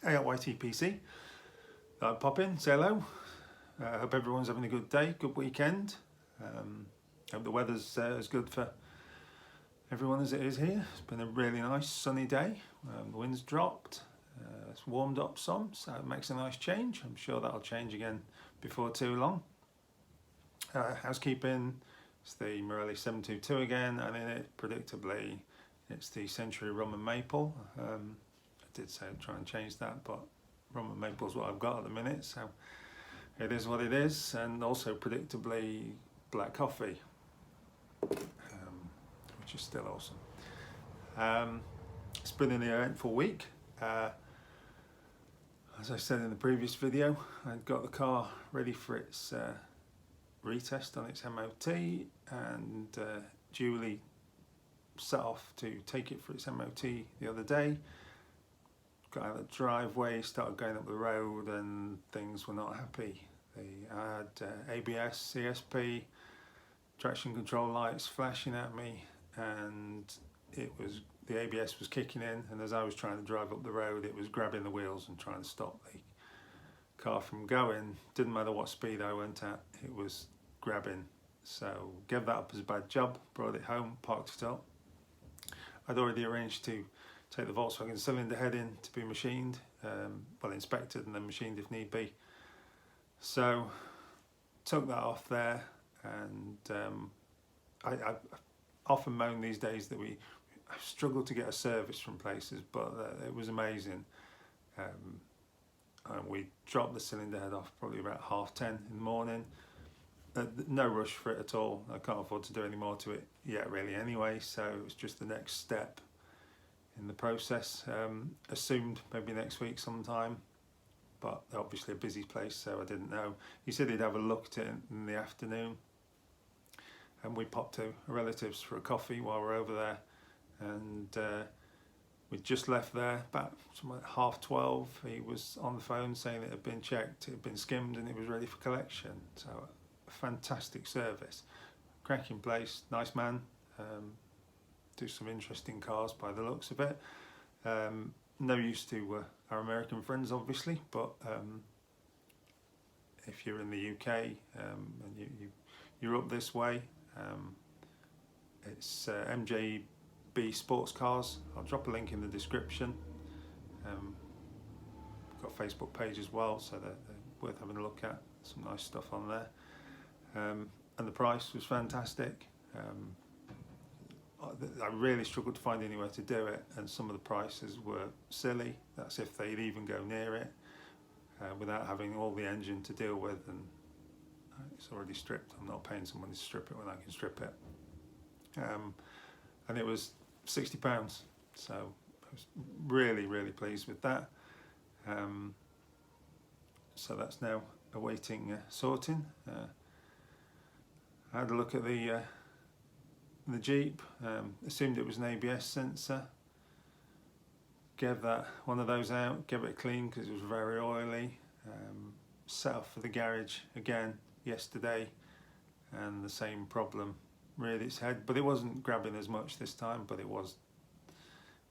ALYTPC. I'll pop in, say hello. Hope everyone's having a good day, good weekend. Hope the weather's as good for everyone as it is here. It's been a really nice sunny day. The wind's dropped. It's warmed up some, so it makes a nice change. I'm sure that'll change again before too long. Housekeeping, it's the Morelli 722 again, and in it, predictably, it's the Century Rum and Maple. I did say I'd try and change that, but rum and maple is what I've got at the minute, so it is what it is. And also predictably black coffee, which is still awesome. It's been an eventful week. As I said in the previous video, I'd got the car ready for its retest on its MOT, and duly set off to take it for its MOT the other day. Got out of the driveway, started going up the road, and things were not happy. I had ABS, CSP, traction control lights flashing at me, and the ABS was kicking in, and as I was trying to drive up the road, it was grabbing the wheels and trying to stop the car from going. Didn't matter what speed I went at, it was grabbing. So gave that up as a bad job, brought it home, parked it up. I'd already arranged to take the Volkswagen cylinder head in to be machined, well, inspected and then machined if need be. So took that off there, and I often moan these days that I've struggled to get a service from places, but it was amazing. And we dropped the cylinder head off probably about 10:30 in the morning. No rush for it at all. I can't afford to do any more to it yet really anyway, so it was just the next step in the process. Assumed maybe next week sometime, but obviously a busy place, so I didn't know. He said he'd have a look at it in the afternoon, and we popped to a relative's for a coffee while we're over there, and we just left there about 12:30. He was on the phone saying it had been checked, it had been skimmed, and it was ready for collection. So a fantastic service, cracking place, nice man. Do some interesting cars by the looks of it. No use to our American friends obviously, but if you're in the UK and you're up this way, it's MJB Sports Cars. I'll drop a link in the description. Got a Facebook page as well, so they're worth having a look at. Some nice stuff on there, and the price was fantastic. I really struggled to find anywhere to do it, and some of the prices were silly. That's if they'd even go near it, without having all the engine to deal with, and it's already stripped. I'm not paying someone to strip it when I can strip it. And it was £60, so I was really, really pleased with that. So that's now awaiting sorting. I had a look at the Jeep, assumed it was an ABS sensor, gave that one of those out, gave it clean because it was very oily. Set off for the garage again yesterday, and the same problem, reared its head, but it wasn't grabbing as much this time, but it was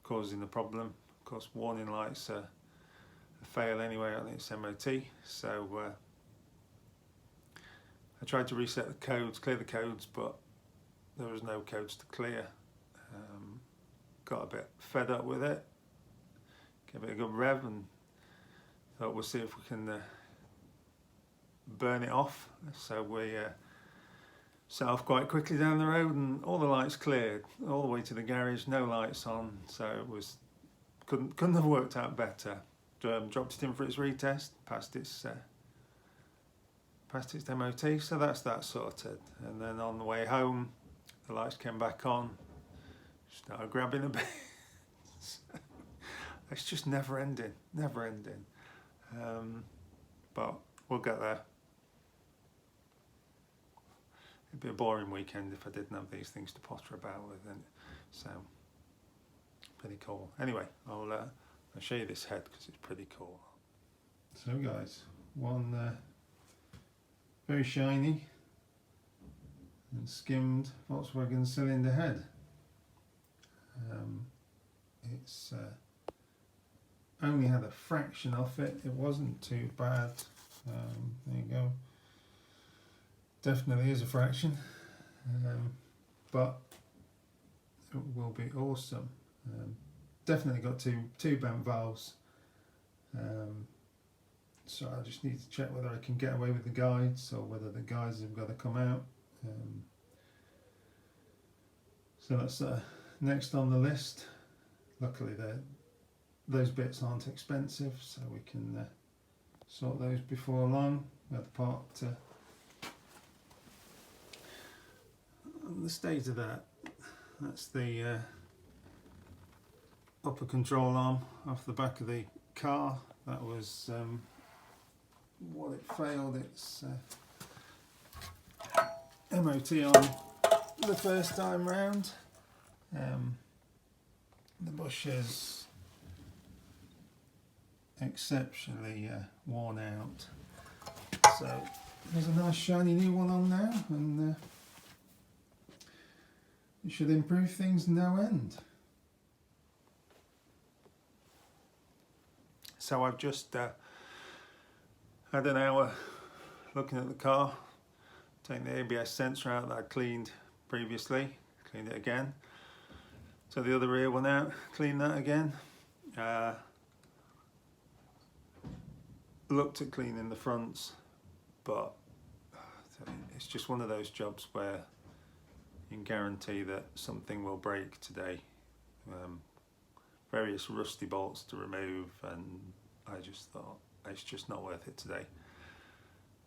causing the problem. Of course, warning lights are a fail anyway on its MOT, so I tried to reset the codes, clear the codes, but there was no codes to clear. Got a bit fed up with it, gave it a good rev, and thought we'll see if we can burn it off. So we set off quite quickly down the road, and all the lights cleared all the way to the garage, no lights on, so it was couldn't have worked out better. Dropped it in for its retest, passed its MOT, so that's that sorted. And then on the way home, the lights came back on, started grabbing a bit. It's just never ending. But we'll get there. It'd be a boring weekend if I didn't have these things to potter about with, and so pretty cool. Anyway, I'll show you this head because it's pretty cool. So guys, one very shiny and skimmed Volkswagen cylinder head. It's only had a fraction off it. It wasn't too bad. There you go. Definitely is a fraction, but it will be awesome. Definitely got two bent valves. So I just need to check whether I can get away with the guides or whether the guides have got to come out. So that's next on the list. Luckily those bits aren't expensive, so we can sort those before long. We have the part the state of that. That's the upper control arm off the back of the car. That was what it failed its MOT on the first time round. The bush is exceptionally worn out, so there's a nice shiny new one on now, and it should improve things no end. So I've just had an hour looking at the car, taking the ABS sensor out that I cleaned previously, cleaned it again. So the other rear one out, cleaned that again. Looked at cleaning the fronts, but it's just one of those jobs where you can guarantee that something will break today. Various rusty bolts to remove, and I just thought it's just not worth it today.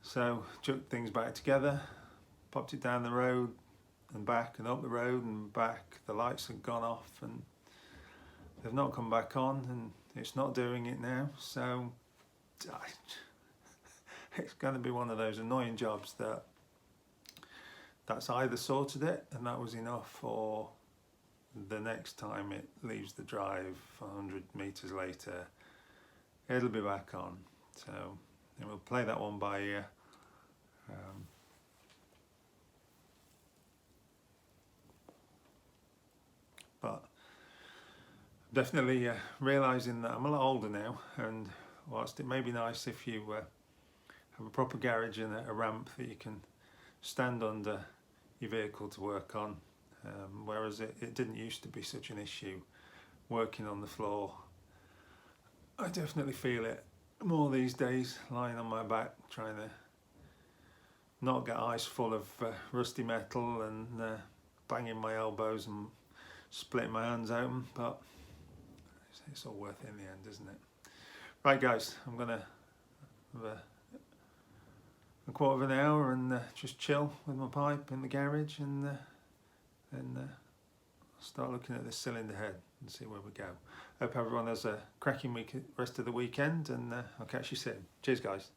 So chucked things back together, popped it down the road and back and up the road and back. The lights had gone off and they've not come back on, and it's not doing it now. So it's going to be one of those annoying jobs that's either sorted it and that was enough, or the next time it leaves the drive 100 meters later it'll be back on. So we'll play that one by ear. But definitely realising that I'm a lot older now, and whilst it may be nice if you have a proper garage and a ramp that you can stand under your vehicle to work on, whereas it didn't used to be such an issue working on the floor. I definitely feel it more these days, lying on my back trying to not get eyes full of rusty metal and banging my elbows and splitting my hands open, but it's all worth it in the end, isn't it? Right guys, I'm gonna have a quarter of an hour and just chill with my pipe in the garage, and then start looking at this cylinder head and see where we go. Hope everyone has a cracking rest of the weekend, and I'll catch you soon. Cheers guys.